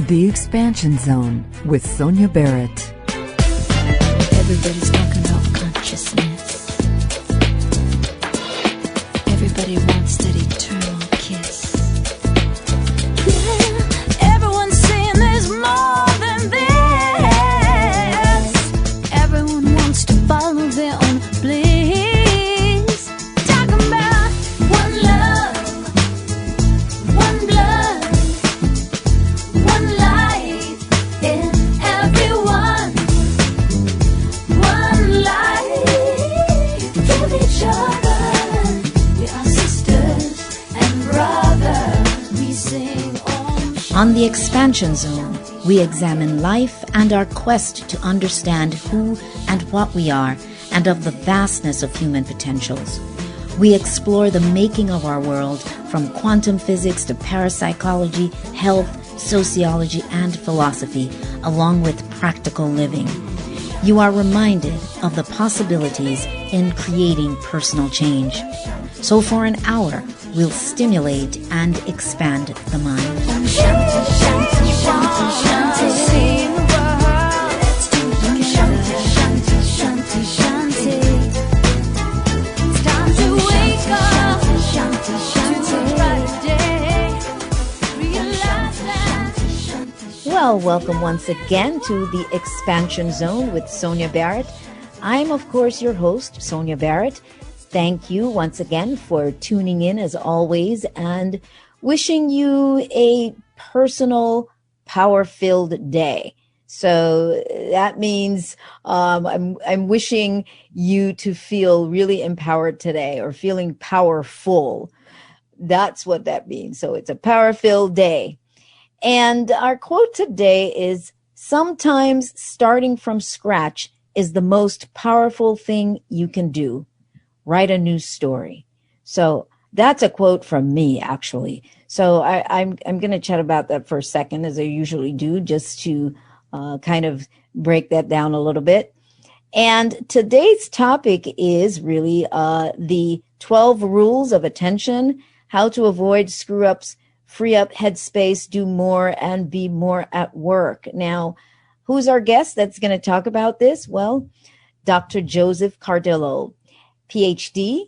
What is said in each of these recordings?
The Expansion Zone with Sonia Barrett. Everybody's talking about consciousness. Everybody wants that eternal kiss. Yeah, everyone's saying there's more than this. Everyone wants to follow their own bliss. Talking about one love, one blood, one life in everyone. One life, give each other. We are sisters and brothers. We sing Om. On the Expansion Zone, we examine life and our quest to understand who and what we are and of the vastness of human potentials. We explore the making of our world from quantum physics to parapsychology, health, sociology, and philosophy, along with practical living. You are reminded of the possibilities in creating personal change. So for an hour, we'll stimulate and expand the mind. Shanti, shanti, shanti, shanti. Sing the world. Let's do it together. Shanti, shanti, shanti. It's time to wake up. Shanti, shanti, to a brighter day. Realize that. Well, welcome once again to the Expansion Zone with Sonia Barrett. I'm, of course, your host, Sonia Barrett. Thank you once again for tuning in as always and wishing you a personal, power-filled day. So that means I'm wishing you to feel really empowered today or feeling powerful. That's what that means. So it's a power-filled day. And our quote today is, sometimes starting from scratch is the most powerful thing you can do. Write a new story. So that's a quote from me, actually. So I'm going to chat about that for a second, as I usually do, just to kind of break that down a little bit. And today's topic is really the 12 rules of attention, how to avoid screw-ups, free up headspace, do more, and be more at work. Now, who's our guest that's going to talk about this? Well, Dr. Joseph Cardillo, PhD.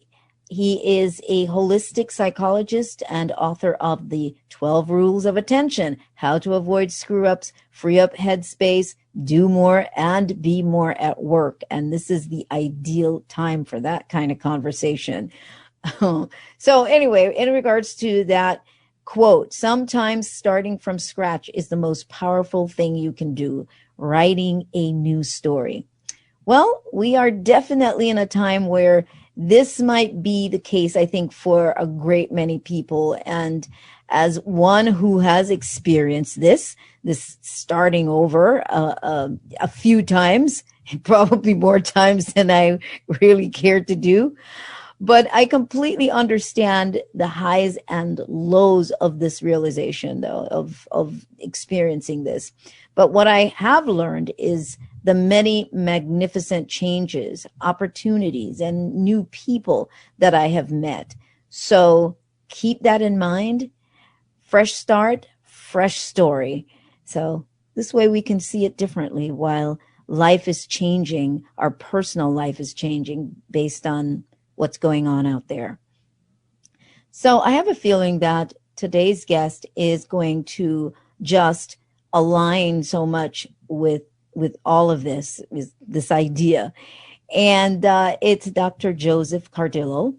He is a holistic psychologist and author of the 12 Rules of Attention, how to avoid screw-ups, free up headspace, do more, and be more at work. And this is the ideal time for that kind of conversation. So anyway, in regards to that quote, sometimes starting from scratch is the most powerful thing you can do, writing a new story. Well, we are definitely in a time where this might be the case, I think, for a great many people. And as one who has experienced this starting over a few times, probably more times than I really care to do. But I completely understand the highs and lows of this realization, though, of experiencing this. But what I have learned is the many magnificent changes, opportunities, and new people that I have met. So keep that in mind. Fresh start, fresh story. So this way we can see it differently while life is changing, our personal life is changing based on what's going on out there. So I have a feeling that today's guest is going to just align so much with all of this idea. And it's Dr. Joseph Cardillo.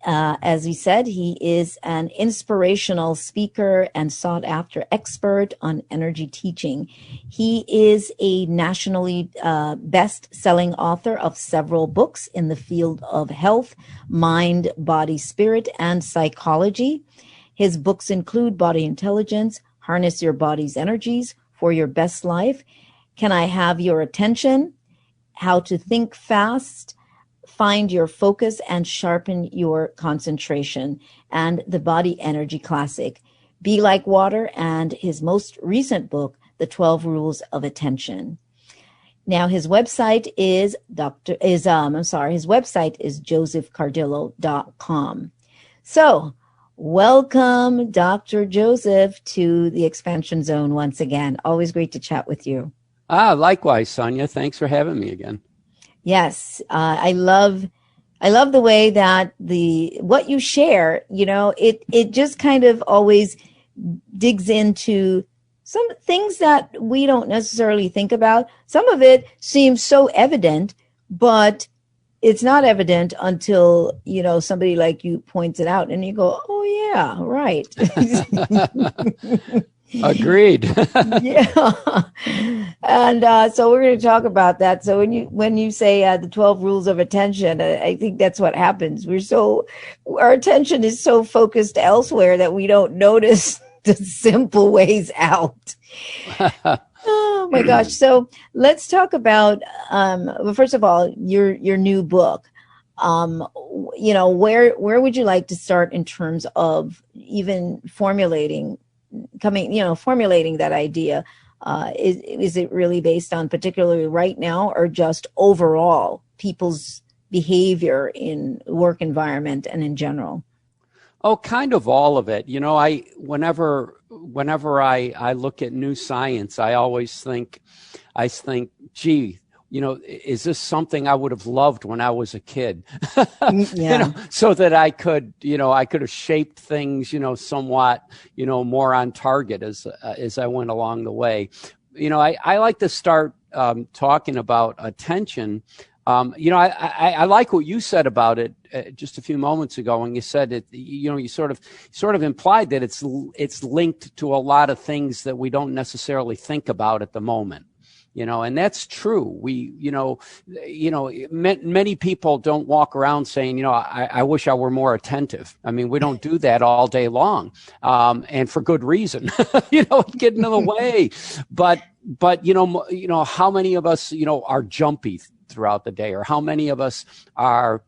As we said, he is an inspirational speaker and sought-after expert on energy teaching. He is a nationally best-selling author of several books in the field of health, mind, body, spirit, and psychology. His books include Body Intelligence, Harness Your Body's Energies for Your Best Life, Can I Have Your Attention?, How to Think Fast, Find Your Focus and Sharpen Your Concentration, and the Body Energy Classic, Be Like Water, and his most recent book, The 12 Rules of Attention. Now, his website is josephcardillo.com. So, Welcome, Dr. Joseph, to the Expansion Zone once again. Always great to chat with you. Likewise, Sonia. Thanks for having me again. Yes, I love the way that what you share, it just kind of always digs into some things that we don't necessarily think about. Some of it seems so evident, but it's not evident until, somebody like you points it out and you go, oh yeah, right. Agreed. Yeah. And so we're going to talk about that. So when you say the 12 rules of attention, I think that's what happens. Our attention is so focused elsewhere that we don't notice the simple ways out. Oh my gosh. So let's talk about, well, first of all, your new book. Where would you like to start in terms of even formulating that idea? Is it really based on particularly right now, or just overall people's behavior in work environment and in general? Oh, kind of all of it. Whenever I look at new science, I think, gee, is this something I would have loved when I was a kid? Yeah. So that I could have shaped things, somewhat, more on target as I went along the way. I like to start talking about attention. I like what you said about it just a few moments ago when you said it. You sort of implied that it's linked to a lot of things that we don't necessarily think about at the moment. And that's true. Many people don't walk around saying, I wish I were more attentive. I mean, we don't do that all day long, and for good reason. Get in the way. But how many of us, are jumpy throughout the day, or how many of us are,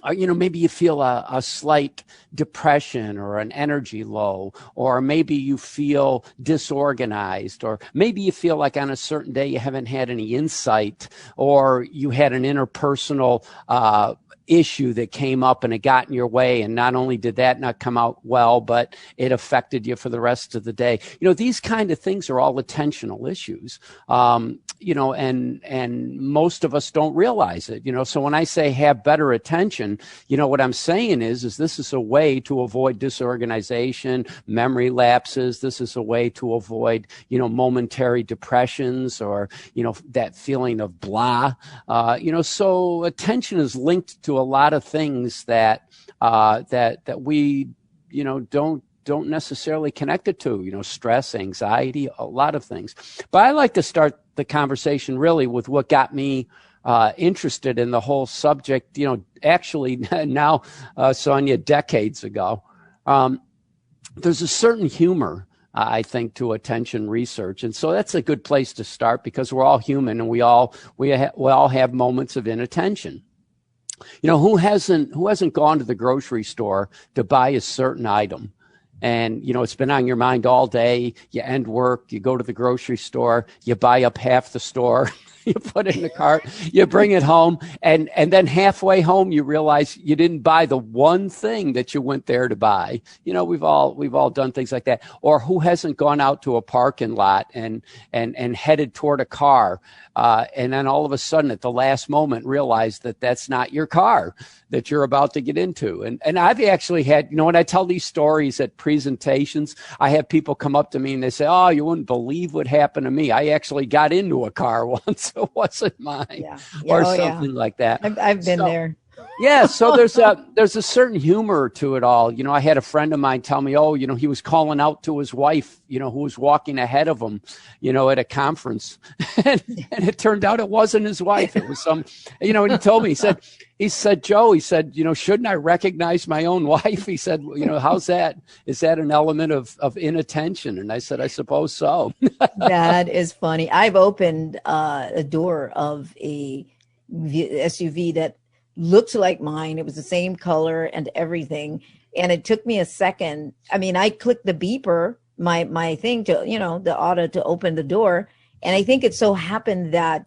maybe you feel a slight depression or an energy low, or maybe you feel disorganized, or maybe you feel like on a certain day you haven't had any insight, or you had an interpersonal issue that came up and it got in your way. And not only did that not come out well, but it affected you for the rest of the day. These kind of things are all attentional issues. And most of us don't realize it, so when I say have better attention, what I'm saying is this is a way to avoid disorganization, memory lapses. This is a way to avoid, momentary depressions, or, that feeling of blah, so attention is linked to a lot of things that we, don't necessarily connect it to, stress, anxiety, a lot of things. But I like to start the conversation really with what got me interested in the whole subject, actually now, Sonia, decades ago. There's a certain humor, I think, to attention research. And so that's a good place to start, because we're all human and we all have moments of inattention. Who hasn't gone to the grocery store to buy a certain item? And, it's been on your mind all day. You end work, you go to the grocery store, you buy up half the store, you put it in the cart, you bring it home, and then halfway home, you realize you didn't buy the one thing that you went there to buy. We've all done things like that. Or who hasn't gone out to a parking lot and headed toward a car, and then all of a sudden at the last moment realized that that's not your car that you're about to get into. And I've actually had, when I tell these stories at presentations, I have people come up to me and they say, oh, you wouldn't believe what happened to me. I actually got into a car once. It wasn't mine, or something like that. I've been there. Yeah. So there's a certain humor to it all. I had a friend of mine tell me, he was calling out to his wife, who was walking ahead of him, at a conference. and it turned out it wasn't his wife. It was some, and he told me, he said, Joe, shouldn't I recognize my own wife? He said, how's that? Is that an element of inattention? And I said, I suppose so. That is funny. I've opened a door of a SUV that looked like mine. It was the same color and everything. And it took me a second. I mean, I clicked the beeper, my thing to, the auto to open the door. And I think it so happened that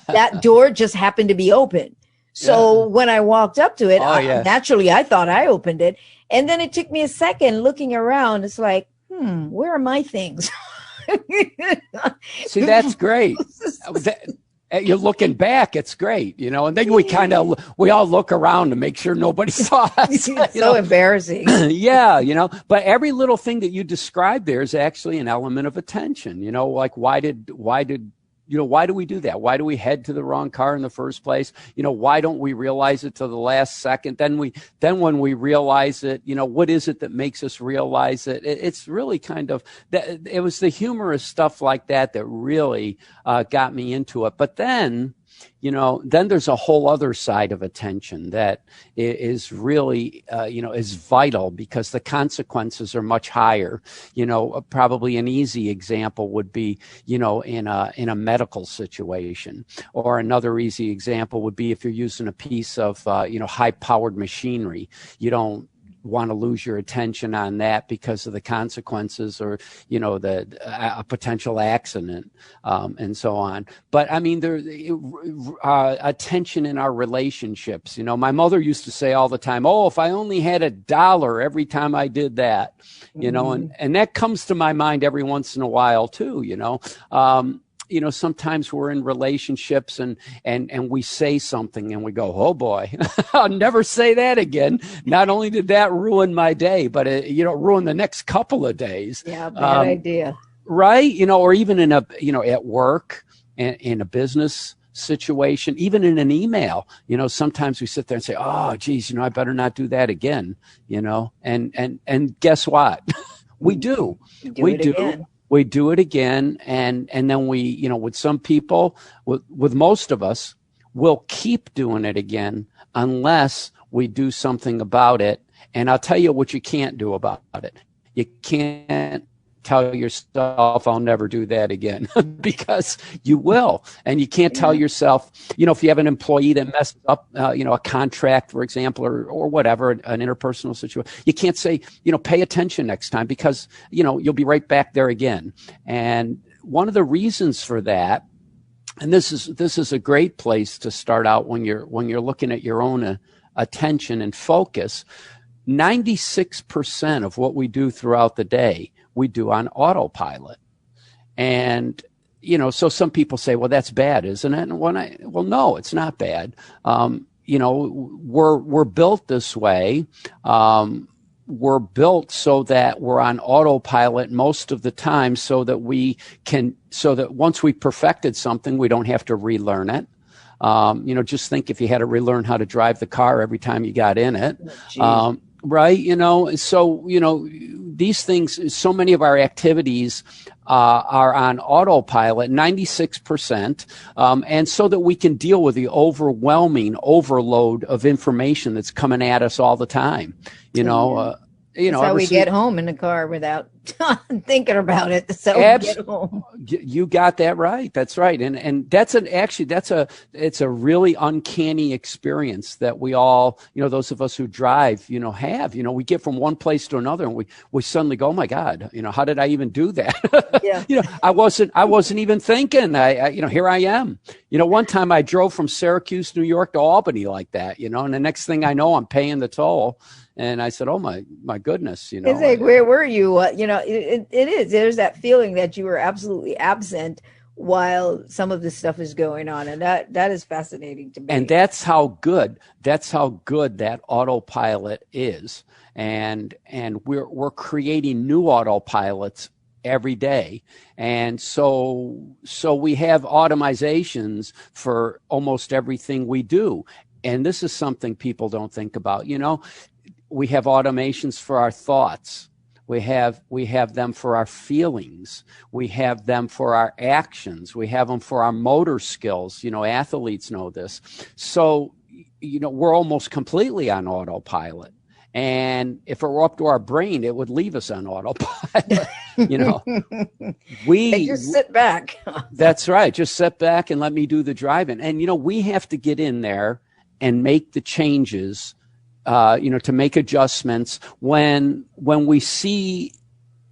that door just happened to be open. So when I walked up to it, naturally, I thought I opened it. And then it took me a second looking around. It's like, where are my things? See, that's great. You're looking back, it's great, and then we all look around to make sure nobody saw us. It's so embarrassing. Yeah, but every little thing that you described there is actually an element of attention, like why do we do that? Why do we head to the wrong car in the first place? Why don't we realize it till the last second? Then when we realize it, what is it that makes us realize it? It's really kind of that. It was the humorous stuff like that really got me into it. But then there's a whole other side of attention that is really, is vital, because the consequences are much higher. Probably an easy example would be, in a medical situation, or another easy example would be if you're using a piece of, high-powered machinery. You don't want to lose your attention on that because of the consequences, or a potential accident, and so on. But I mean, attention in our relationships. My mother used to say all the time, "Oh, if I only had $1 every time I did that," and that comes to my mind every once in a while too. Sometimes we're in relationships and we say something and we go, "Oh boy, I'll never say that again." Not only did that ruin my day, but it, ruined the next couple of days. Yeah, bad idea. Right. Or even in at work, in a business situation, even in an email, sometimes we sit there and say, "Oh, geez, I better not do that again," and guess what? We do. We do. Again. We do it again, and then we, with some people, with most of us, we'll keep doing it again unless we do something about it. And I'll tell you what you can't do about it. You can't tell yourself, "I'll never do that again," because you will. And you can't tell yourself, if you have an employee that messes up, a contract, for example, or whatever, an interpersonal situation, you can't say, "Pay attention next time," because, you'll be right back there again. And one of the reasons for that, and this is a great place to start out when you're looking at your own attention and focus. 96% of what we do throughout the day, we do on autopilot. And, so some people say, "Well, that's bad, isn't it?" And well, no, it's not bad. We're built this way. We're built so that we're on autopilot most of the time, so that once we perfected something, we don't have to relearn it. Just think if you had to relearn how to drive the car every time you got in it. Right. So, these things, so many of our activities are on autopilot, 96%. And so that we can deal with the overwhelming overload of information that's coming at us all the time. That's how we get home in the car without thinking about it. So we get home. You got that right. That's right. And it's a really uncanny experience that we all, those of us who drive, have. We get from one place to another, and we suddenly go, "Oh my God, how did I even do that?" Yeah. I wasn't even thinking. Here I am. One time I drove from Syracuse, New York to Albany like that, and the next thing I know, I'm paying the toll. And I said, "Oh my goodness, It's like, where were you? It is. There's that feeling that you were absolutely absent while some of this stuff is going on, and that is fascinating to me. And that's how good that autopilot is. And we're creating new autopilots every day. And so we have automizations for almost everything we do. And this is something people don't think about. We have automations for our thoughts. We have them for our feelings. We have them for our actions. We have them for our motor skills. Athletes know this. So, we're almost completely on autopilot. And if it were up to our brain, it would leave us on autopilot. We just sit back. That's right. Just sit back and let me do the driving. And, we have to get in there and make the changes, to make adjustments when we see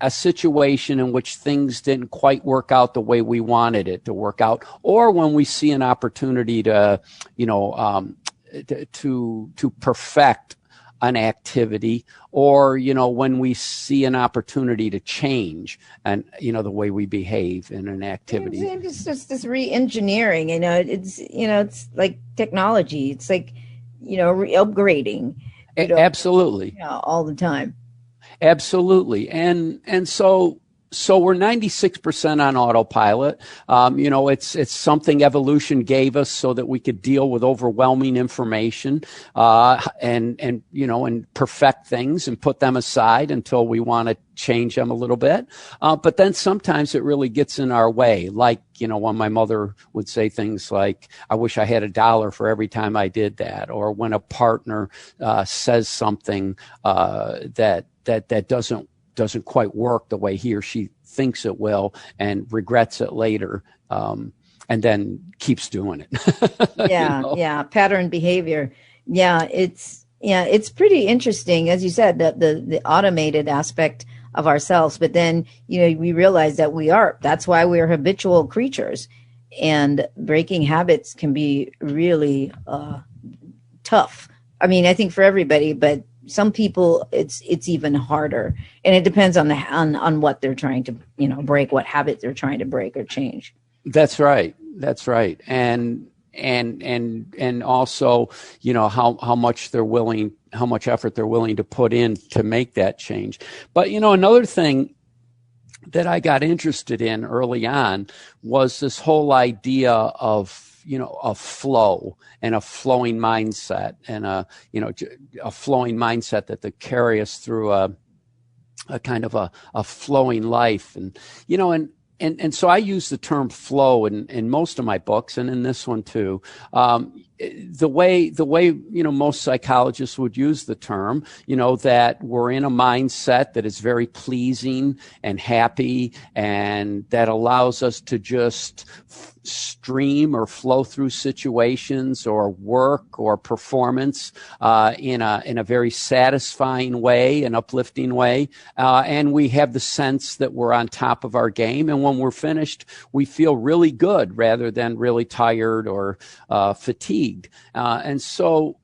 a situation in which things didn't quite work out the way we wanted it to work out, or when we see an opportunity to, to perfect an activity, or, when we see an opportunity to change and, the way we behave in an activity. It's just this re-engineering, it's like technology. It's like, upgrading. Absolutely. All the time. Absolutely. And so we're 96% on autopilot. It's something evolution gave us so that we could deal with overwhelming information, and perfect things and put them aside until we want to change them a little bit. But then sometimes it really gets in our way. Like, when my mother would say things like, I wish I had $1 for every time I did that. Or when a partner, says something, that doesn't quite work the way he or she thinks it will, and regrets it later, and then keeps doing it. Yeah. Pattern behavior. It's pretty interesting, as you said, that the automated aspect of ourselves. But then, we realize that that's why we're habitual creatures, and breaking habits can be really tough. I mean, I think for everybody, but some people it's even harder, and it depends on what they're trying to break, what habit they're trying to break or change. That's right. And also, how much effort they're willing to put in to make that change. But another thing that I got interested in early on was this whole idea of flow and a flowing mindset, and a flowing mindset that carry us through a kind of a flowing life. And so I use the term flow in most of my books, and in this one too. The way most psychologists would use the term, that we're in a mindset that is very pleasing and happy, and that allows us to just stream or flow through situations or work or performance in a very satisfying way, an uplifting way, and we have the sense that we're on top of our game, and when we're finished, we feel really good rather than really tired or fatigued. And so,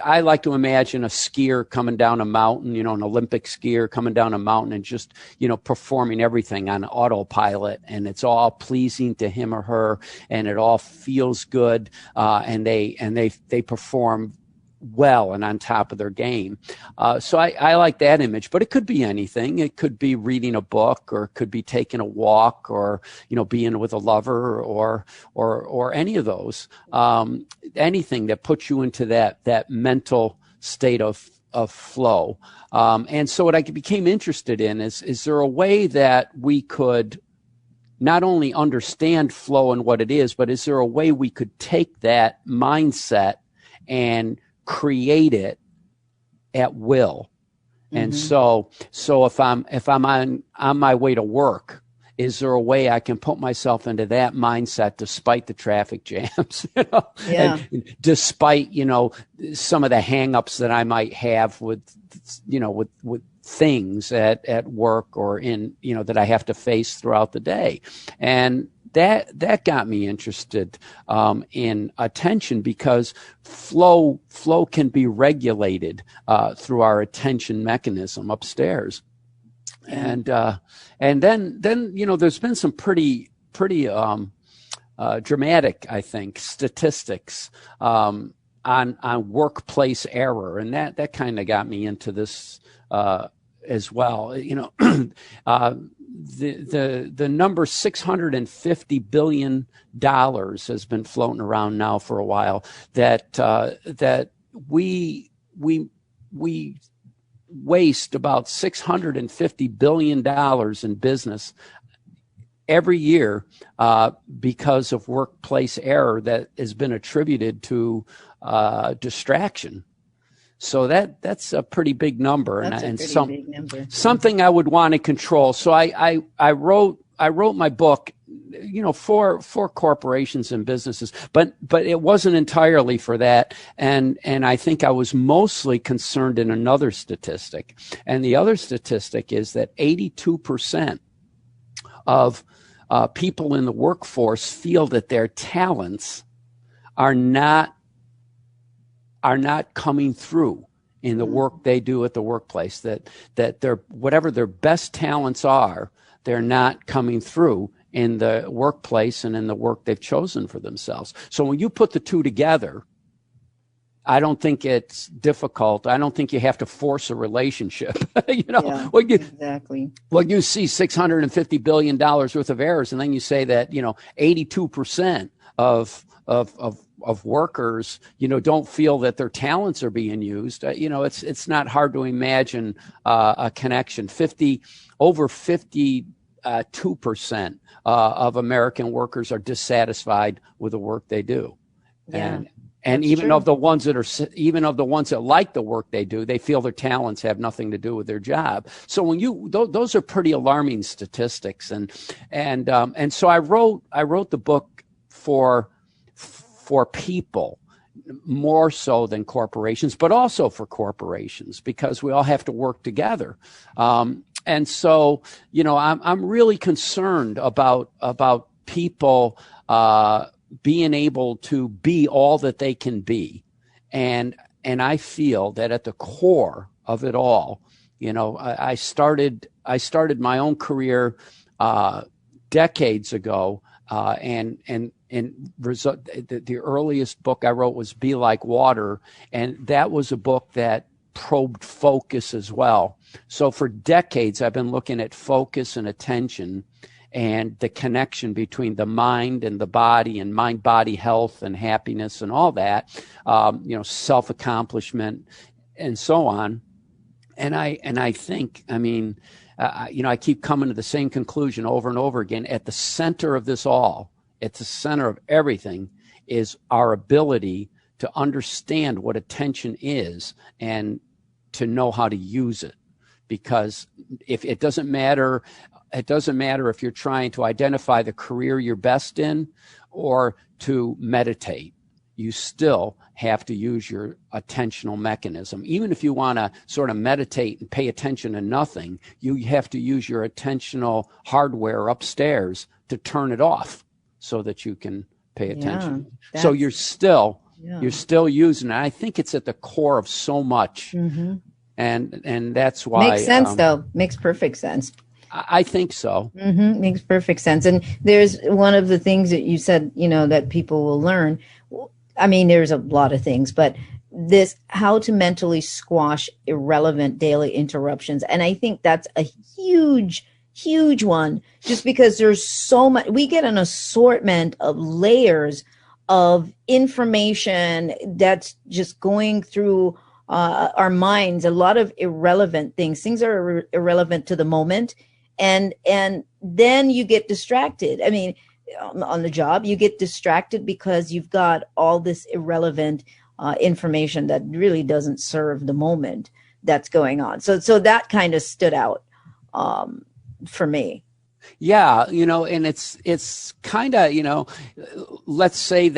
I like to imagine a skier coming down a mountain, an Olympic skier coming down a mountain and just, performing everything on autopilot, and it's all pleasing to him or her, and it all feels good, and they perform well and on top of their game. So I like that image, but it could be anything. It could be reading a book, or it could be taking a walk, or, being with a lover, or any of those, anything that puts you into that mental state of flow. And so what I became interested in is there a way that we could not only understand flow and what it is, but is there a way we could take that mindset and create it at will? And so if I'm on my way to work, is there a way I can put myself into that mindset despite the traffic jams, and despite, some of the hangups that I might have with things at work, or in, that I have to face throughout the day. And that got me interested in attention, because flow can be regulated through our attention mechanism upstairs. And then there's been some pretty dramatic, I think, statistics on workplace error, and that kind of got me into this as well. The number $650 billion has been floating around now for a while, that we waste about $650 billion in business every year because of workplace error that has been attributed to distraction. So that's a pretty big number, big number. Something I would want to control. So I wrote my book, for corporations and businesses, but it wasn't entirely for that. And I think I was mostly concerned in another statistic. And the other statistic is that 82% of people in the workforce feel that their talents are not coming through in the work they do at the workplace, that their whatever their best talents are, they're not coming through in the workplace and in the work they've chosen for themselves. So when you put the two together, I don't think it's difficult. I don't think you have to force a relationship. Yeah, when you, exactly. when you see $650 billion worth of errors, and then you say that, 82% of workers, don't feel that their talents are being used. It's not hard to imagine a connection. Over 52% of American workers are dissatisfied with the work they do. Yeah. And That's even true. of the ones that like the work they do, they feel their talents have nothing to do with their job. So those are pretty alarming statistics. And so I wrote the book for people more so than corporations, but also for corporations, because we all have to work together. And so, I'm really concerned about people, being able to be all that they can be. And I feel that at the core of it all, I started my own career decades ago, and the earliest book I wrote was Be Like Water, and that was a book that probed focus as well. So for decades, I've been looking at focus and attention, and the connection between the mind and the body, and mind-body health and happiness and all that, self-accomplishment and so on. And I think, I keep coming to the same conclusion over and over again. At the center of this all, at the center of everything, is our ability to understand what attention is and to know how to use it. Because if it doesn't matter if you're trying to identify the career you're best in or to meditate, you still have to use your attentional mechanism. Even if you want to sort of meditate and pay attention to nothing, you have to use your attentional hardware upstairs to turn it off so that you can pay attention. So you're still using it. I think it's at the core of so much. Mm-hmm. And that's why. Makes sense, though. Makes perfect sense. I think so. Mm-hmm. Makes perfect sense. And there's one of the things that you said, that people will learn. There's a lot of things, but this, how to mentally squash irrelevant daily interruptions. And I think that's a huge one, just because there's so much, we get an assortment of layers of information that's just going through our minds, a lot of irrelevant things are irrelevant to the moment. And then you get distracted. On the job, you get distracted because you've got all this irrelevant information that really doesn't serve the moment that's going on. So that kind of stood out for me. Yeah, and it's kind of, let's say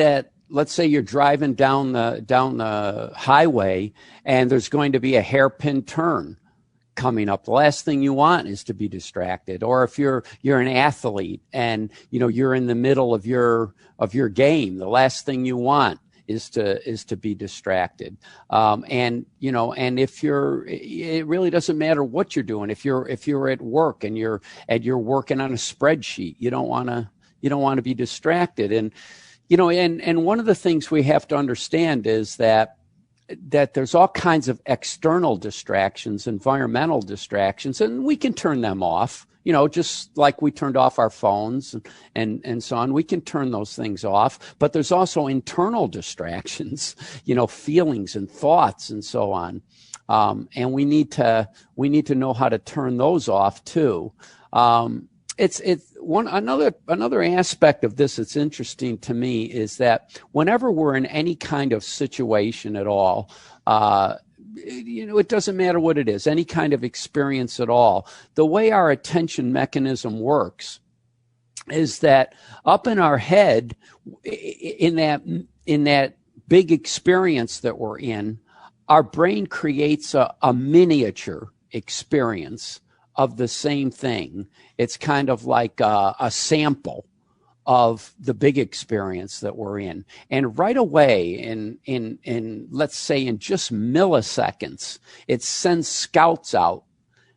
you're driving down the highway and there's going to be a hairpin turn coming up. The last thing you want is to be distracted. Or if you're an athlete and you're in the middle of your game, the last thing you want is to be distracted. And if it really doesn't matter what you're doing. If you're at work and you're working on a spreadsheet, you don't want to be distracted. And and one of the things we have to understand is that there's all kinds of external distractions, environmental distractions, and we can turn them off, just like we turned off our phones and so on. We can turn those things off, but there's also internal distractions, feelings and thoughts and so on. And we need to know how to turn those off too. Another aspect of this that's interesting to me is that whenever we're in any kind of situation at all, it doesn't matter what it is, any kind of experience at all, the way our attention mechanism works is that up in our head, in that big experience that we're in, our brain creates a miniature experience of the same thing. It's kind of like a sample of the big experience that we're in. And right away, in let's say in just milliseconds, it sends scouts out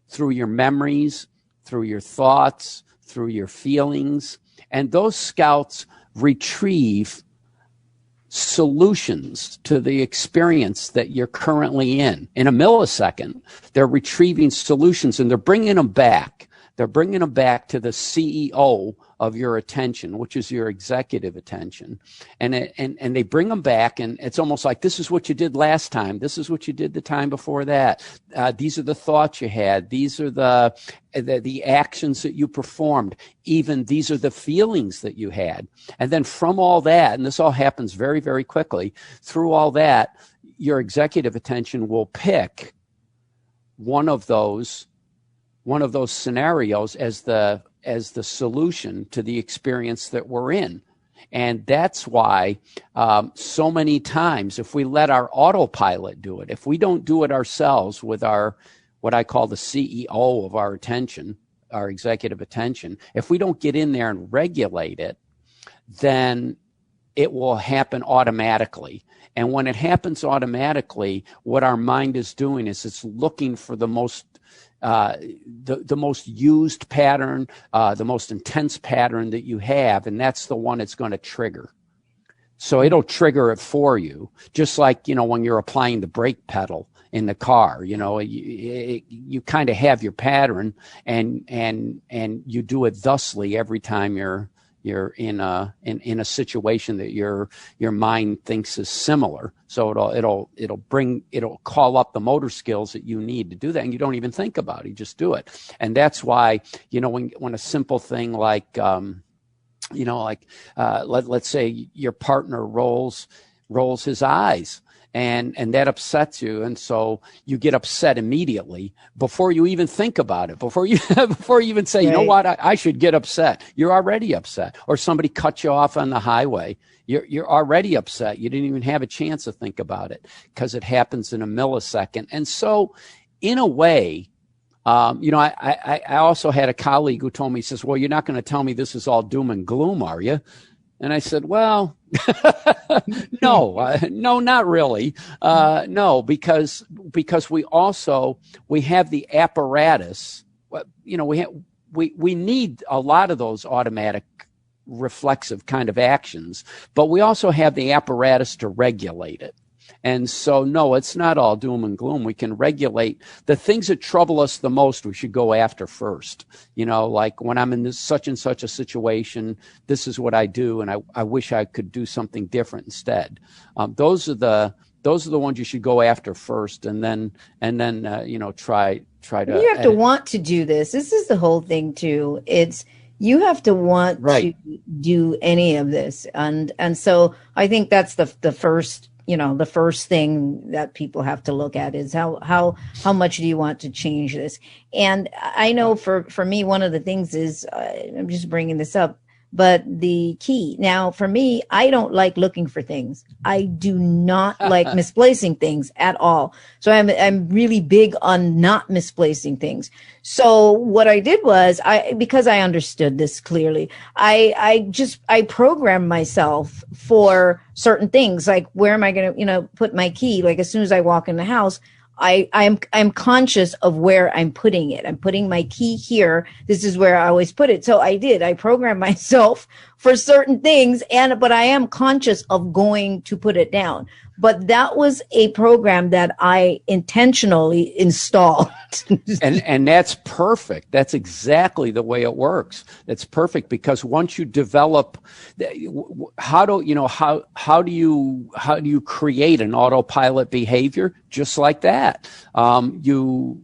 through your memories, through your thoughts, through your feelings, and those scouts retrieve solutions to the experience that you're currently in. In a millisecond, they're retrieving solutions, and they're bringing them back. They're bringing them back to the CEO of your attention, which is your executive attention. And they bring them back, and it's almost like, this is what you did last time. This is what you did the time before that. These are the thoughts you had. These are the actions that you performed. Even these are the feelings that you had. And then from all that, and this all happens very, very quickly, through all that, your executive attention will pick one of those scenarios as the solution to the experience that we're in. And that's why so many times, if we let our autopilot do it, if we don't do it ourselves with our, what I call the CEO of our attention, our executive attention, if we don't get in there and regulate it, then it will happen automatically. And when it happens automatically, what our mind is doing is it's looking for the most used pattern, the most intense pattern that you have, and that's the one it's going to trigger. So it'll trigger it for you, just like, when you're applying the brake pedal in the car. You kind of have your pattern, and you do it thusly every time you're in a situation that your mind thinks is similar. So it'll call up the motor skills that you need to do that, and you don't even think about it. You just do it. And that's why, when a simple thing like let's say your partner rolls his eyes, and that upsets you, and so you get upset immediately before you even think about it, before you even say, right, you know what, I should get upset. You're already upset. Or somebody cut you off on the highway. You're already upset. You didn't even have a chance to think about it because it happens in a millisecond. And so, in a way, I also had a colleague who told me, he says, well, you're not going to tell me this is all doom and gloom, are you? And I said, well, no, not really. No, because we have the apparatus. We need a lot of those automatic reflexive kind of actions, but we also have the apparatus to regulate it. And so, no, it's not all doom and gloom. We can regulate the things that trouble us the most. We should go after first. Like when I'm in such and such a situation, this is what I do, and I wish I could do something different instead. Those are the ones you should go after first, and then try to. You have to want to do this. This is the whole thing too. You have to want to do any of this, and so I think that's the first. The first thing that people have to look at is how much do you want to change this? And I know for me, one of the things is, I'm just bringing this up, but the key. Now, for me, I don't like looking for things. I do not like misplacing things at all. So I'm really big on not misplacing things. So what I did was, because I understood this clearly, I programmed myself for certain things, like where am I going to, put my key? Like as soon as I walk in the house, I'm conscious of where I'm putting it. I'm putting my key here. This is where I always put it. So I programmed myself for certain things, but I am conscious of going to put it down. But that was a program that I intentionally installed. and that's perfect. That's exactly the way it works. It's perfect because once you develop, how do you create an autopilot behavior? Just like that. You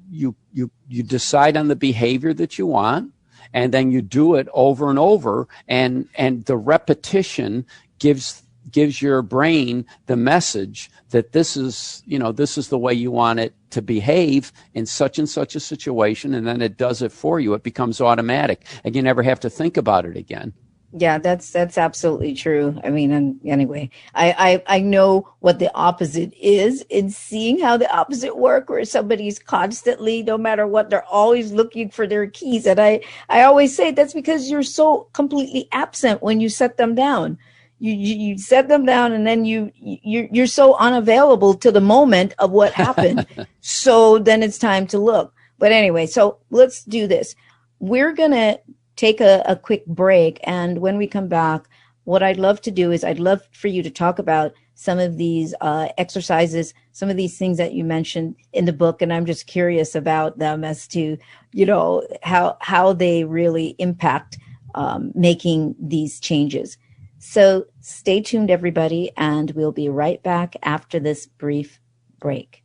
decide on the behavior that you want, and then you do it over and over, and the repetition gives your brain the message that this is the way you want it to behave in such and such a situation, and then it does it for you. It becomes automatic, and you never have to think about it again. Yeah, that's absolutely true. I mean, and anyway, I know what the opposite is in seeing how the opposite work, where somebody's constantly, no matter what, they're always looking for their keys. And I always say that's because you're so completely absent when you set them down. You set them down, and then you're so unavailable to the moment of what happened. So then it's time to look. But anyway, so let's do this. We're gonna take a quick break. And when we come back, what I'd love to do is I'd love for you to talk about some of these exercises, some of these things that you mentioned in the book. And I'm just curious about them as to, how they really impact making these changes. So stay tuned, everybody, and we'll be right back after this brief break.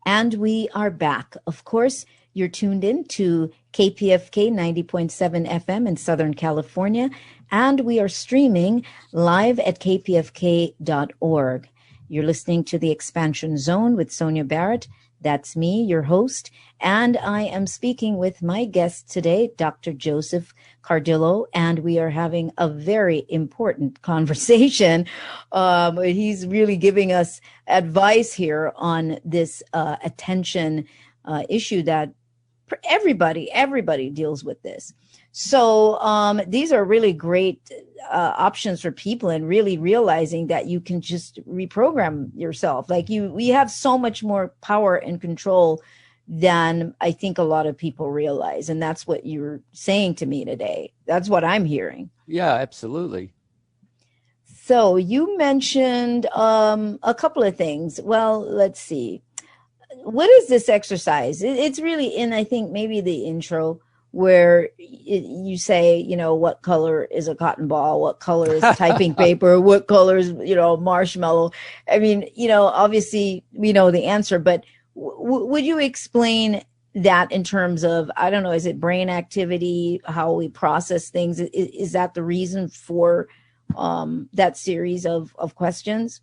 And we are back. Of course, you're tuned in to KPFK 90.7 FM in Southern California, and we are streaming live at kpfk.org. You're listening to The Expansion Zone with Sonia Barrett. That's me, your host, and I am speaking with my guest today, Dr. Joseph Cardillo, and we are having a very important conversation. He's really giving us advice here on this attention issue that everybody deals with this. So these are really great options for people, and really realizing that you can just reprogram yourself. Like we have so much more power and control than I think a lot of people realize. And that's what you're saying to me today. That's what I'm hearing. Yeah, absolutely. So you mentioned a couple of things. Well, let's see. What is this exercise? It's really in, I think, maybe the intro, where you say, what color is a cotton ball? What color is typing paper? What color is, marshmallow? I mean, obviously we know the answer, but would you explain that in terms of, I don't know, is it brain activity, how we process things? Is that the reason for that series of questions?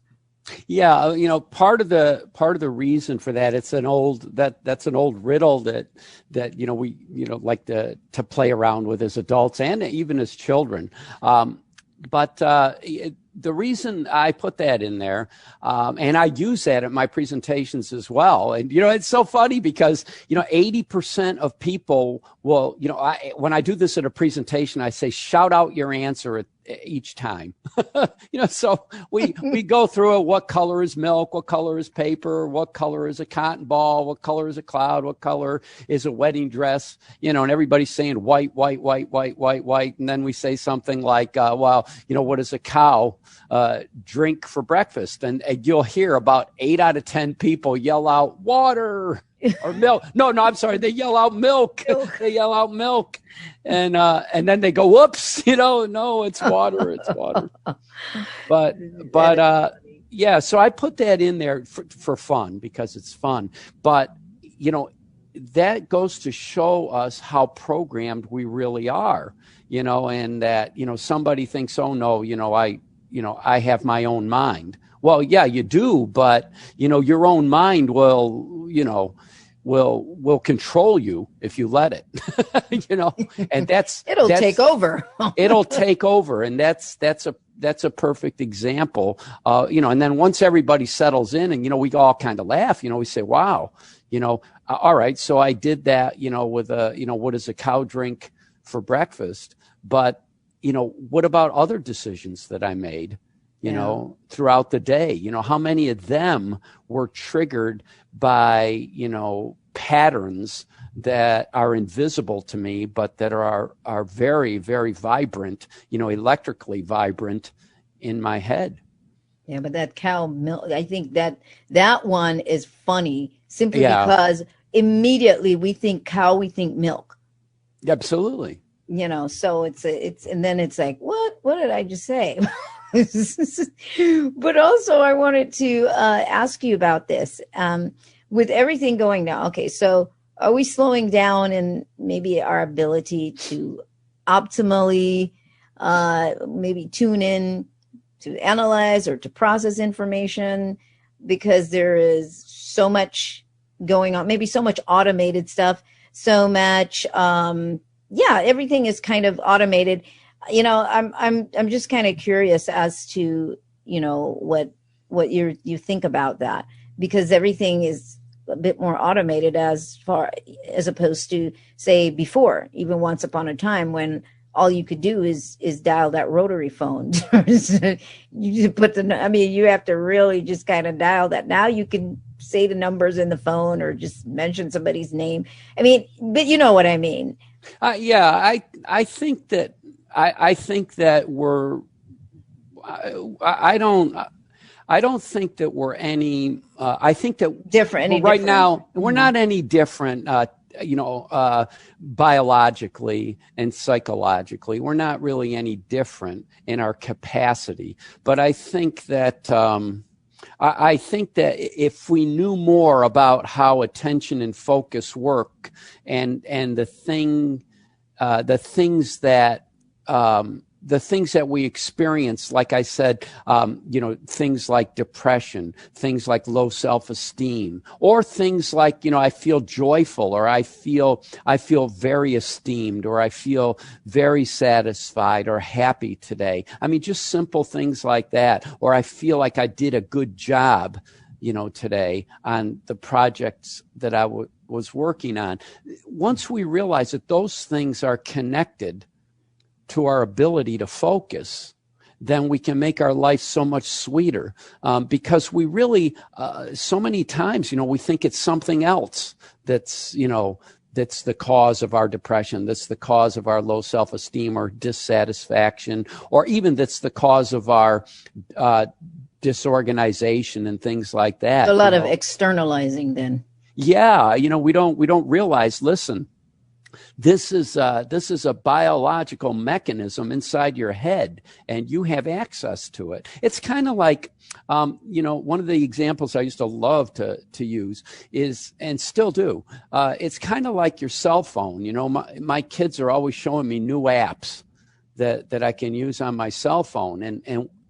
Yeah, part of the reason for that, it's an old that's an old riddle that we like to play around with as adults and even as children. But the reason I put that in there, and I use that at my presentations as well. And, it's so funny because, 80% of people will, when I do this at a presentation, I say, shout out your answer at each time. So we go through it. What color is milk? What color is paper? What color is a cotton ball? What color is a cloud? What color is a wedding dress? And everybody's saying white, white, white, white, white, white. And then we say something like, what does a cow drink for breakfast? And you'll hear about 8 out of 10 people yell out water or milk. No, I'm sorry. They yell out milk. They yell out milk. And then they go, whoops, no, it's water. It's water. But yeah, so I put that in there for fun because it's fun. But, that goes to show us how programmed we really are, and that, somebody thinks, oh no, I have my own mind. Well, yeah, you do, but, your own mind will control you if you let it, and it'll take over. It'll take over. And that's a perfect example. And then once everybody settles in and, we all kind of laugh, we say, wow, all right. So I did that, with what does a cow drink for breakfast? But, what about other decisions that I made, throughout the day? How many of them were triggered by, patterns that are invisible to me, but that are very, very vibrant, electrically vibrant in my head. Yeah, but that cow milk, I think that one is funny simply because immediately we think cow, we think milk. Absolutely. So it's and then it's like, what did I just say? But also I wanted to ask you about this. With everything going now, okay, so are we slowing down in maybe our ability to optimally maybe tune in to analyze or to process information, because there is so much going on, maybe so much automated stuff, so much yeah, everything is kind of automated. I'm just kind of curious as to, what you think about that, because everything is a bit more automated as opposed to, say, before, even once upon a time when all you could do is dial that rotary phone. You put you have to really just kind of dial that. Now you can say the numbers in the phone or just mention somebody's name. But you know what I mean. Yeah, I think that I think that we're I don't think that we're any. I think that different. Right now we're not any different. Biologically and psychologically, we're not really any different in our capacity. But I think that I think that if we knew more about how attention and focus work, and the things that we experience, like I said, things like depression, things like low self-esteem, or things like, I feel joyful, or I feel very esteemed, or I feel very satisfied or happy today. Just simple things like that. Or I feel like I did a good job, today on the projects that I was working on. Once we realize that those things are connected to our ability to focus, then we can make our life so much sweeter. Because we really, so many times, we think it's something else that's the cause of our depression, that's the cause of our low self-esteem or dissatisfaction, or even that's the cause of our disorganization and things like that. A lot of externalizing then. Yeah, we don't realize, listen, this is a biological mechanism inside your head, and you have access to it. It's kind of like, one of the examples I used to love to use is, and still do, it's kind of like your cell phone. My kids are always showing me new apps that I can use on my cell phone,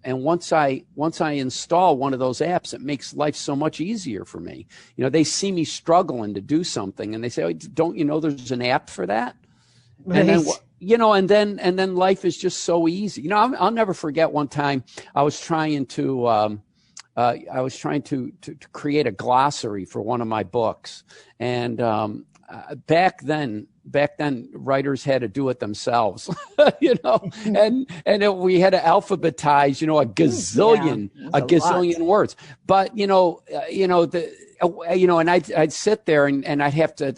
and once I install one of those apps, it makes life so much easier for me. They see me struggling to do something, and they say, "Oh, don't you know there's an app for that?" Right. And then life is just so easy. I'll never forget one time I was trying to create a glossary for one of my books, and back then writers had to do it themselves, and we had to alphabetize, a gazillion words. But, and I'd sit there and I'd have to,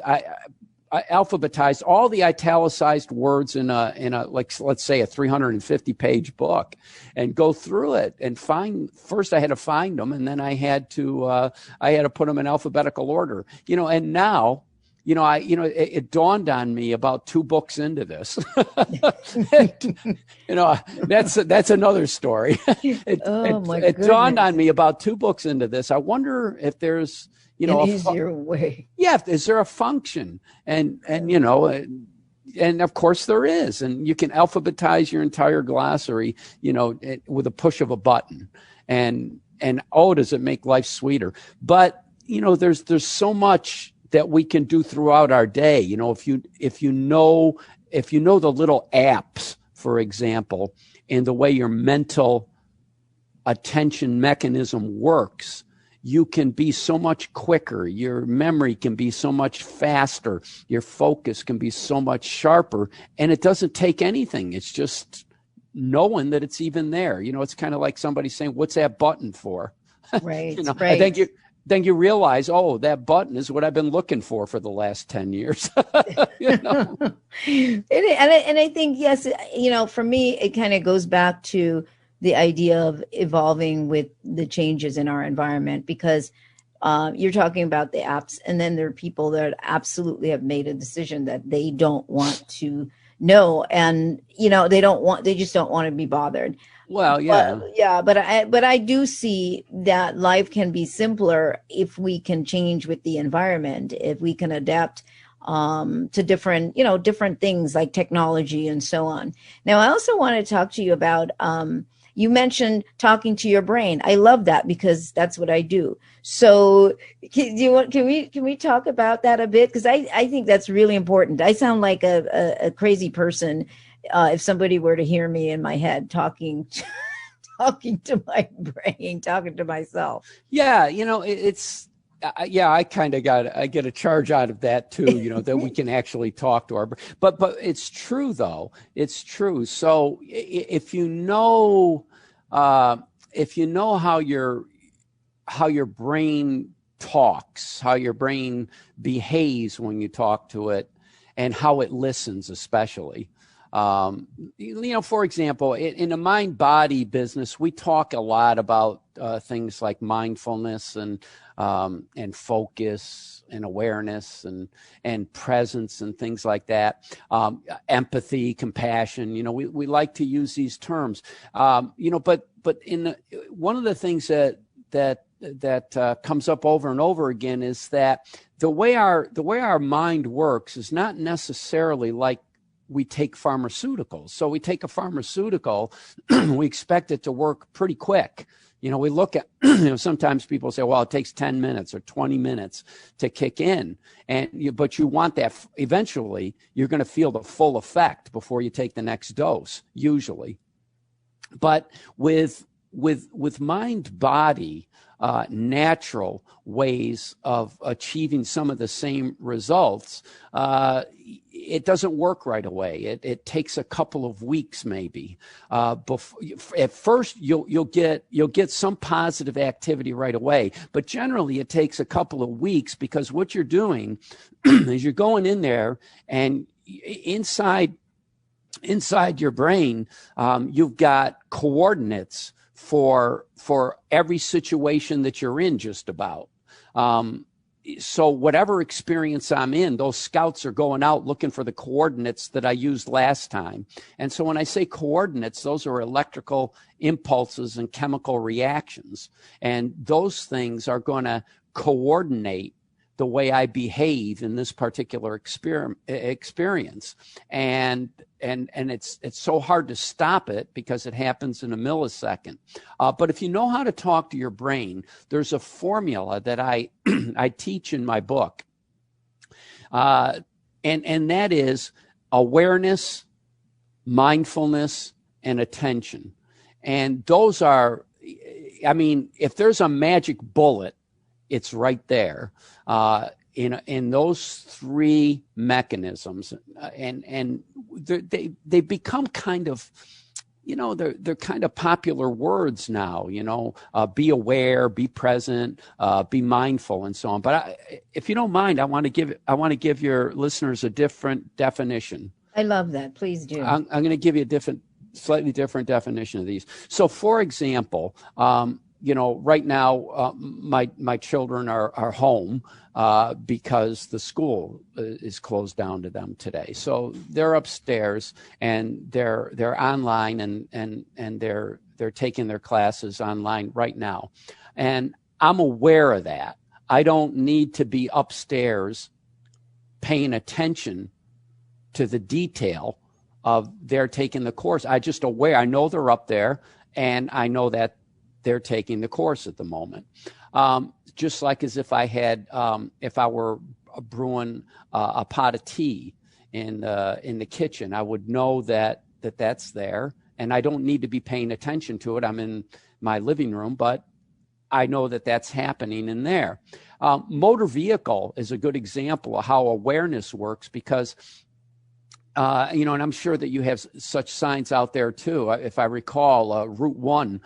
I alphabetized all the italicized words in a like, let's say a 350 page book, and go through it and first I had to find them, and then I had to put them in alphabetical order, and now, it dawned on me about 2 books into this. That's another story. It dawned on me about 2 books into this. I wonder if there's, an easier way. Yeah, is there a function? And of course there is. And you can alphabetize your entire glossary, with a push of a button. And does it make life sweeter? But there's so much that we can do throughout our day. If you know the little apps, for example, and the way your mental attention mechanism works, you can be so much quicker. Your memory can be so much faster. Your focus can be so much sharper, and it doesn't take anything. It's just knowing that it's even there. It's kind of like somebody saying, "What's that button for?" Right. Right. I think then you realize, that button is what I've been looking for the last 10 years. And I think, yes, for me, it kind of goes back to the idea of evolving with the changes in our environment, because you're talking about the apps, and then there are people that absolutely have made a decision that they don't want to know, and they just don't want to be bothered. Well, yeah. But I do see that life can be simpler if we can change with the environment, if we can adapt to different things like technology and so on. Now, I also want to talk to you about, you mentioned talking to your brain. I love that because that's what I do. So can we talk about that a bit? Because I think that's really important. I sound like a crazy person if somebody were to hear me in my head talking talking to my brain, talking to myself. Yeah, it's yeah, I get a charge out of that too, that we can actually talk to but it's true though. It's true. So if you know how your brain talks, how your brain behaves when you talk to it, and how it listens, especially. For example, in the mind-body business, we talk a lot about things like mindfulness and focus and awareness and presence and things like that. Empathy, compassion. We like to use these terms. But one of the things that comes up over and over again is that the way our mind works is not necessarily like we take pharmaceuticals. So we take a pharmaceutical, we expect it to work pretty quick. We look at, sometimes people say, well, it takes 10 minutes or 20 minutes to kick in. But you want that, eventually, you're going to feel the full effect before you take the next dose, usually. But with mind body, natural ways of achieving some of the same results, it doesn't work right away. It takes a couple of weeks, maybe. At first, you'll get some positive activity right away, but generally it takes a couple of weeks, because what you're doing is you're going in there, and inside your brain, you've got coordinates for every situation that you're in, just about. So whatever experience I'm in, those scouts are going out looking for the coordinates that I used last time. And so when I say coordinates, those are electrical impulses and chemical reactions. And those things are going to coordinate the way I behave in this particular experience. And it's so hard to stop it because it happens in a millisecond. But if you know how to talk to your brain, there's a formula that I teach in my book. And that is awareness, mindfulness, and attention. And those are, if there's a magic bullet, it's right there in those three mechanisms, and they become kind of, they're kind of popular words now. Be aware, be present, be mindful, and so on. But if you don't mind, I want to give your listeners a different definition. I love that. Please do. I'm going to give you a slightly different definition of these. So, for example. Right now, my children are home because the school is closed down to them today. So they're upstairs, and they're online, and they're taking their classes online right now. And I'm aware of that. I don't need to be upstairs paying attention to the detail of their taking the course. I just aware. I know they're up there, and I know that they're taking the course at the moment. Just like as if if I were brewing a pot of tea in the kitchen, I would know that's there, and I don't need to be paying attention to it. I'm in my living room, but I know that's happening in there. Motor vehicle is a good example of how awareness works, because and I'm sure that you have such signs out there too. If I recall, Route 1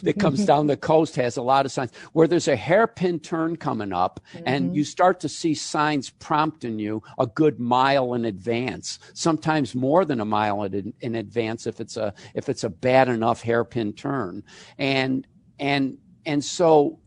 that comes down the coast has a lot of signs where there's a hairpin turn coming up, and you start to see signs prompting you a good mile in advance, sometimes more than a mile in advance if it's a bad enough hairpin turn. And so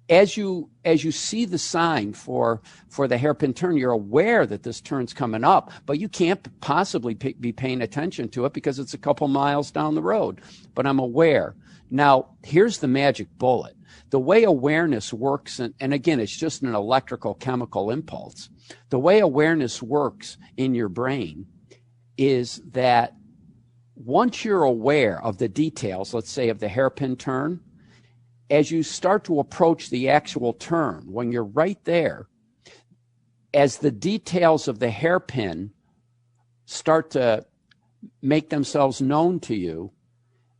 as you see the sign for the hairpin turn, you're aware that this turn's coming up, but you can't possibly be paying attention to it because it's a couple miles down the road. But I'm aware. Now, here's the magic bullet. The way awareness works, and again, it's just an electrical chemical impulse. The way awareness works in your brain is that once you're aware of the details, let's say of the hairpin turn, as you start to approach the actual turn, when you're right there, as the details of the hairpin start to make themselves known to you,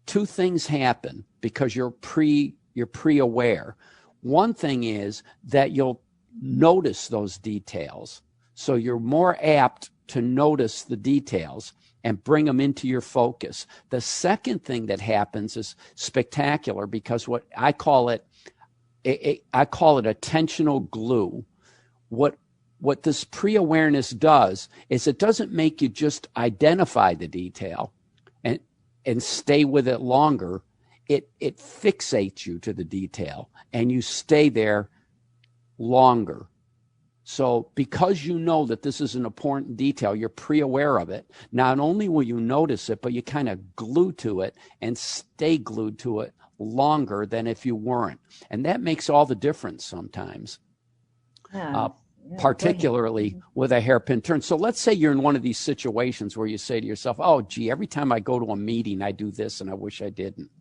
two things happen because you're pre-aware. One thing is that you'll notice those details. So you're more apt to notice the details and bring them into your focus. The second thing that happens is spectacular because what I call it attentional glue. What this pre-awareness does is it doesn't make you just identify the detail and stay with it longer. It fixates you to the detail and you stay there longer. So because you know that this is an important detail, you're pre-aware of it. Not only will you notice it, but you kind of glue to it and stay glued to it longer than if you weren't. And that makes all the difference sometimes, particularly with a hairpin turn. So let's say you're in one of these situations where you say to yourself, oh, gee, every time I go to a meeting, I do this and I wish I didn't.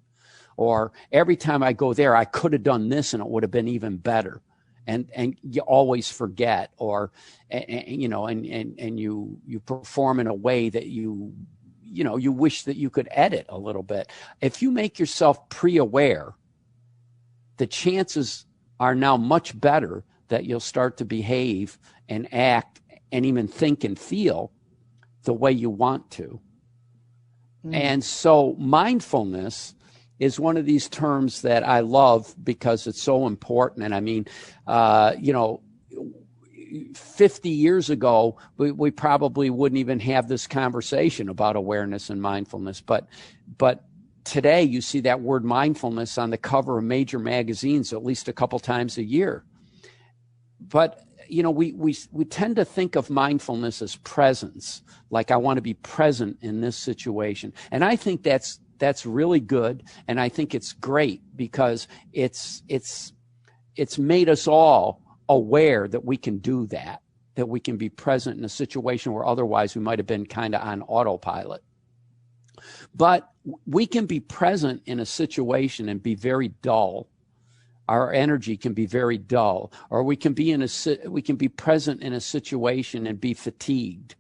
Or every time I go there, I could have done this and it would have been even better. And you always forget, or you perform in a way that you wish that you could edit a little bit. If you make yourself pre-aware, the chances are now much better that you'll start to behave and act and even think and feel the way you want to. And so mindfulness is one of these terms that I love because it's so important. And I mean, 50 years ago, we probably wouldn't even have this conversation about awareness and mindfulness. But today you see that word mindfulness on the cover of major magazines at least a couple times a year. But, we tend to think of mindfulness as presence, like I want to be present in this situation. And I think that's really good, and I think it's great because it's made us all aware that we can do that we can be present in a situation where otherwise we might have been kind of on autopilot. But we can be present in a situation and be very dull. Our energy can be very dull, or we can be present in a situation and be fatigued,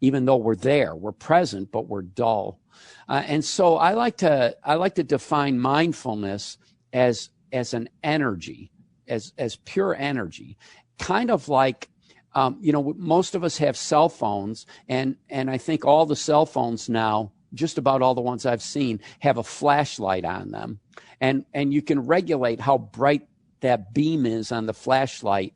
even though we're present, but we're dull. And so I like to define mindfulness as an energy, as pure energy, kind of like, most of us have cell phones, and I think all the cell phones now, just about all the ones I've seen, have a flashlight on them, and you can regulate how bright that beam is on the flashlight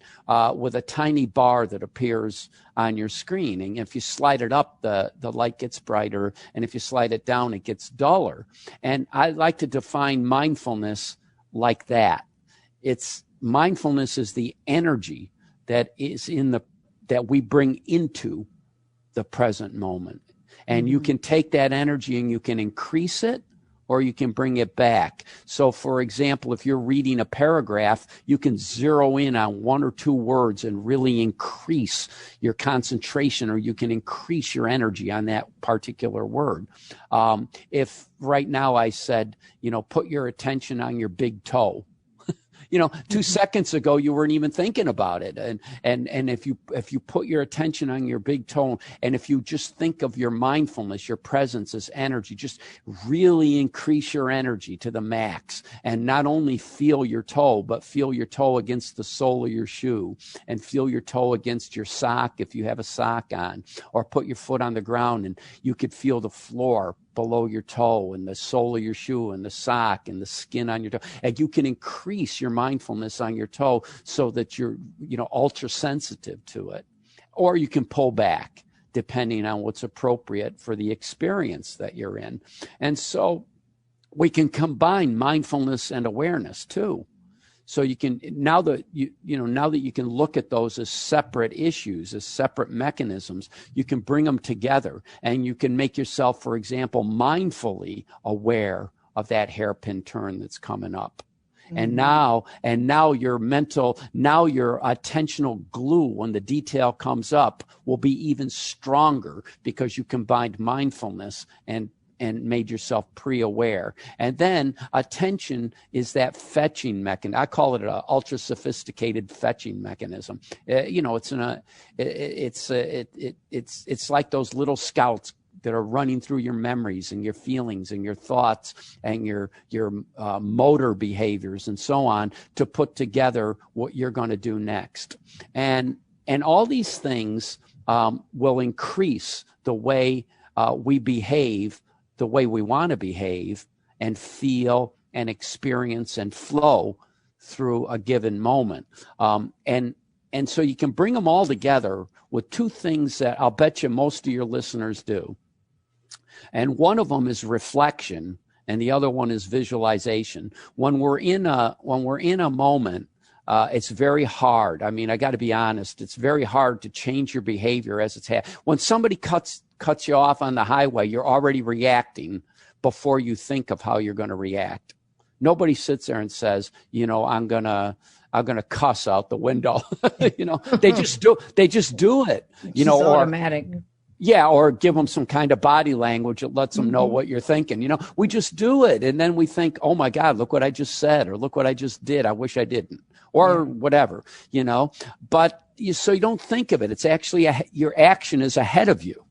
with a tiny bar that appears on your screen. And if you slide it up, the light gets brighter. And if you slide it down, it gets duller. And I like to define mindfulness like that. Mindfulness is the energy that is that we bring into the present moment. And you can take that energy and you can increase it, or you can bring it back. So, for example, if you're reading a paragraph, you can zero in on one or two words and really increase your concentration, or you can increase your energy on that particular word. If right now I said, put your attention on your big toe, 2 seconds ago, you weren't even thinking about it. And if you put your attention on your big toe, and if you just think of your mindfulness, your presence as energy, just really increase your energy to the max, and not only feel your toe, but feel your toe against the sole of your shoe, and feel your toe against your sock if you have a sock on, or put your foot on the ground and you could feel the floor below your toe and the sole of your shoe and the sock and the skin on your toe. And you can increase your mindfulness on your toe so that you're, ultra sensitive to it. Or you can pull back depending on what's appropriate for the experience that you're in. And so we can combine mindfulness and awareness too. So you can, now that you can look at those as separate issues, as separate mechanisms, you can bring them together, and you can make yourself, for example, mindfully aware of that hairpin turn that's coming up. And now your attentional glue, when the detail comes up, will be even stronger because you combined mindfulness and and made yourself pre-aware. And then attention is that fetching mechanism. I call it an ultra sophisticated fetching mechanism. It's like those little scouts that are running through your memories and your feelings and your thoughts and your motor behaviors and so on to put together what you're going to do next. And all these things will increase the way we behave, the way we want to behave and feel and experience and flow through a given moment. And so you can bring them all together with two things that I'll bet you most of your listeners do. And one of them is reflection, and the other one is visualization. When we're in a moment, it's very hard. I mean, I got to be honest. It's very hard to change your behavior as it's happening. When somebody cuts you off on the highway, you're already reacting before you think of how you're going to react. Nobody sits there and says, I'm gonna cuss out the window. They just do it. It's automatic. Yeah, or give them some kind of body language that lets them know what you're thinking. We just do it. And then we think, oh, my God, look what I just said, or look what I just did. I wish I didn't, or whatever, But so you don't think of it. It's actually your action is ahead of you.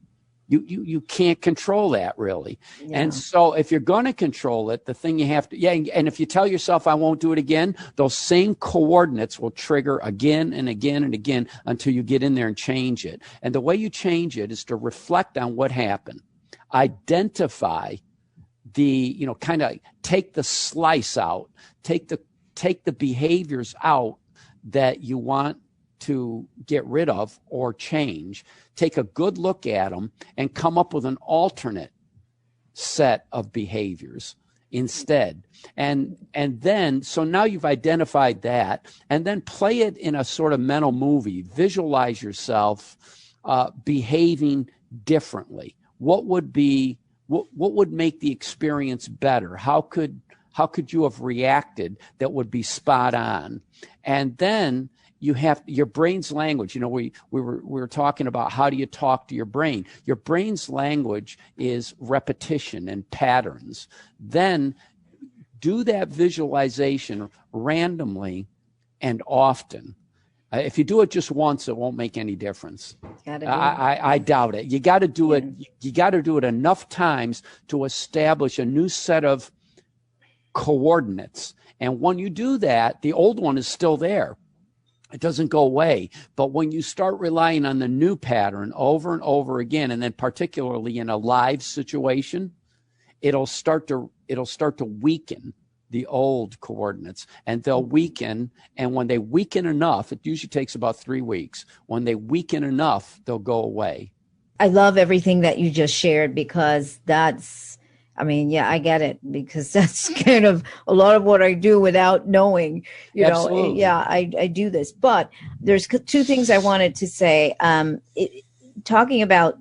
You can't control that, really. Yeah. And so if you're going to control it, the thing you have to, and if you tell yourself, I won't do it again, those same coordinates will trigger again and again and again until you get in there and change it. And the way you change it is to reflect on what happened, identify kind of take the slice out, take the behaviors out that you want to get rid of or change, take a good look at them and come up with an alternate set of behaviors instead. And then, so now you've identified that, and then play it in a sort of mental movie. Visualize yourself behaving differently. What would make the experience better? How could you have reacted that would be spot on? And then you have your brain's language. We were talking about how do you talk to your brain. Your brain's language is repetition and patterns. Then do that visualization randomly and often. If you do it just once, it won't make any difference. I doubt it. You got to do it. You got to do it enough times to establish a new set of coordinates. And when you do that, the old one is still there. It doesn't go away. But when you start relying on the new pattern over and over again, and then particularly in a live situation, it'll start to weaken the old coordinates, and they'll weaken. And when they weaken enough, it usually takes about 3 weeks. When they weaken enough, they'll go away. I love everything that you just shared, because I get it, because that's kind of a lot of what I do without knowing, Absolutely. Yeah, I do this. But there's two things I wanted to say. Talking about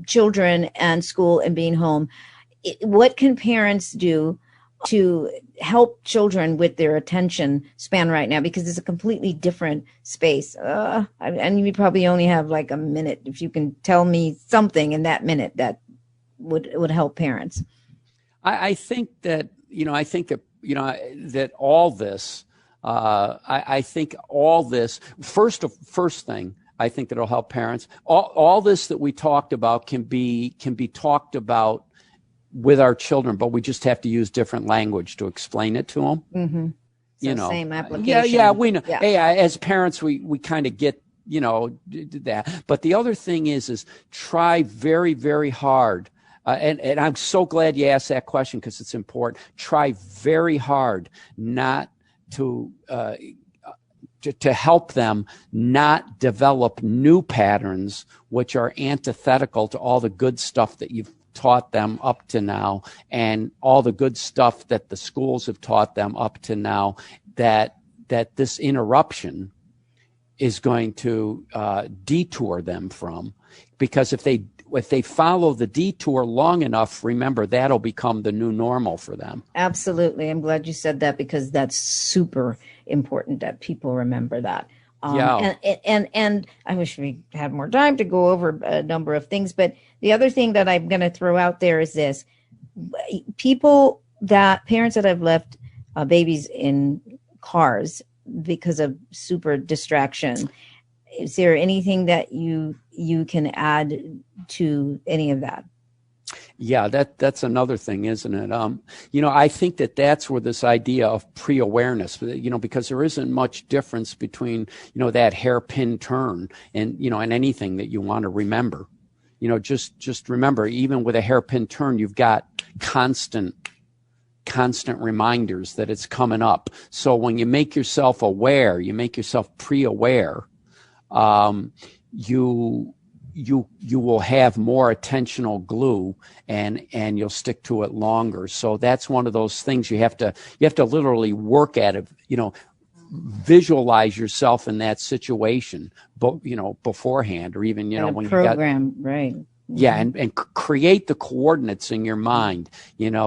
children and school and being home, what can parents do to help children with their attention span right now? Because it's a completely different space. And you probably only have like a minute. If you can tell me something in that minute that would help parents. I think that all this. I think all this. First thing I think that'll help parents. All this that we talked about can be talked about with our children, but we just have to use different language to explain it to them. Mm-hmm. Same application. Yeah, we know. Yeah. Hey, as parents, we kind of get that. But the other thing is try very, very hard. And I'm so glad you asked that question, because it's important. Try very hard not to help them not develop new patterns which are antithetical to all the good stuff that you've taught them up to now, and all the good stuff that the schools have taught them up to now, that this interruption is going to detour them from. Because if they follow the detour long enough, remember, that'll become the new normal for them. Absolutely. I'm glad you said that, because that's super important that people remember that. And I wish we had more time to go over a number of things. But the other thing that I'm going to throw out there is this: parents that have left babies in cars because of super distraction, is there anything that you can add to any of that? Yeah, that's another thing, isn't it? I think that's where this idea of pre-awareness, because there isn't much difference between, that hairpin turn and, and anything that you want to remember. Just remember, even with a hairpin turn, you've got constant reminders that it's coming up. So when you make yourself aware, you make yourself pre-aware, you will have more attentional glue and you'll stick to it longer. So that's one of those things you have to literally work at it, visualize yourself in that situation, but beforehand, or even, when program, you got, right. Yeah, and create the coordinates in your mind, and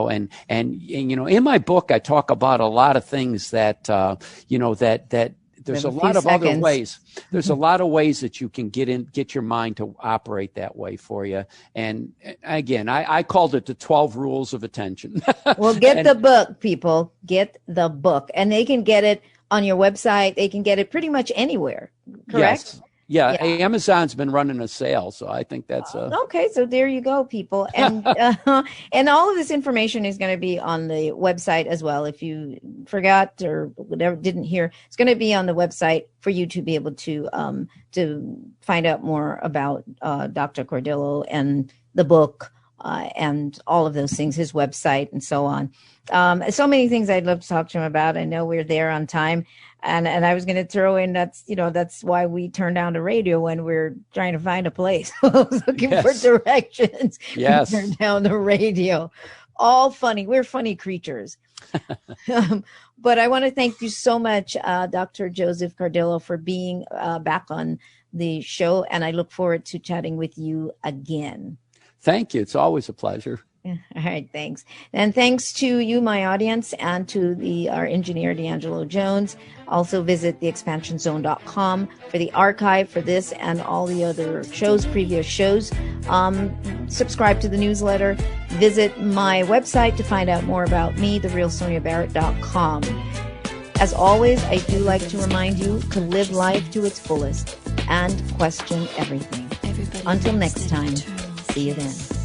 in my book I talk about a lot of things that that there's a lot of other ways. There's a lot of ways that you can get your mind to operate that way for you. And again, I called it the 12 rules of attention. Well, get the book, people. Get the book. And they can get it on your website. They can get it pretty much anywhere, correct? Yes. Yeah, Amazon's been running a sale, so I think that's okay. So there you go, people, and and all of this information is going to be on the website as well. If you forgot or whatever, didn't hear, it's going to be on the website for you to be able to find out more about Dr. Cardillo and the book and all of those things, his website and so on. So many things I'd love to talk to him about. I know we're there on time. And I was going to throw in that's why we turn down the radio when we're trying to find a place. Looking for directions. Yes. Turn down the radio. All funny. We're funny creatures. But I want to thank you so much, Dr. Joseph Cardillo, for being back on the show. And I look forward to chatting with you again. Thank you. It's always a pleasure. All right, thanks. And thanks to you, my audience, and to our engineer, D'Angelo Jones. Also visit theexpansionzone.com for the archive for this and all the other previous shows. Subscribe to the newsletter. Visit my website to find out more about me, therealsoniabarrett.com. As always, I do like to remind you to live life to its fullest and question everything. Until next time, see you then.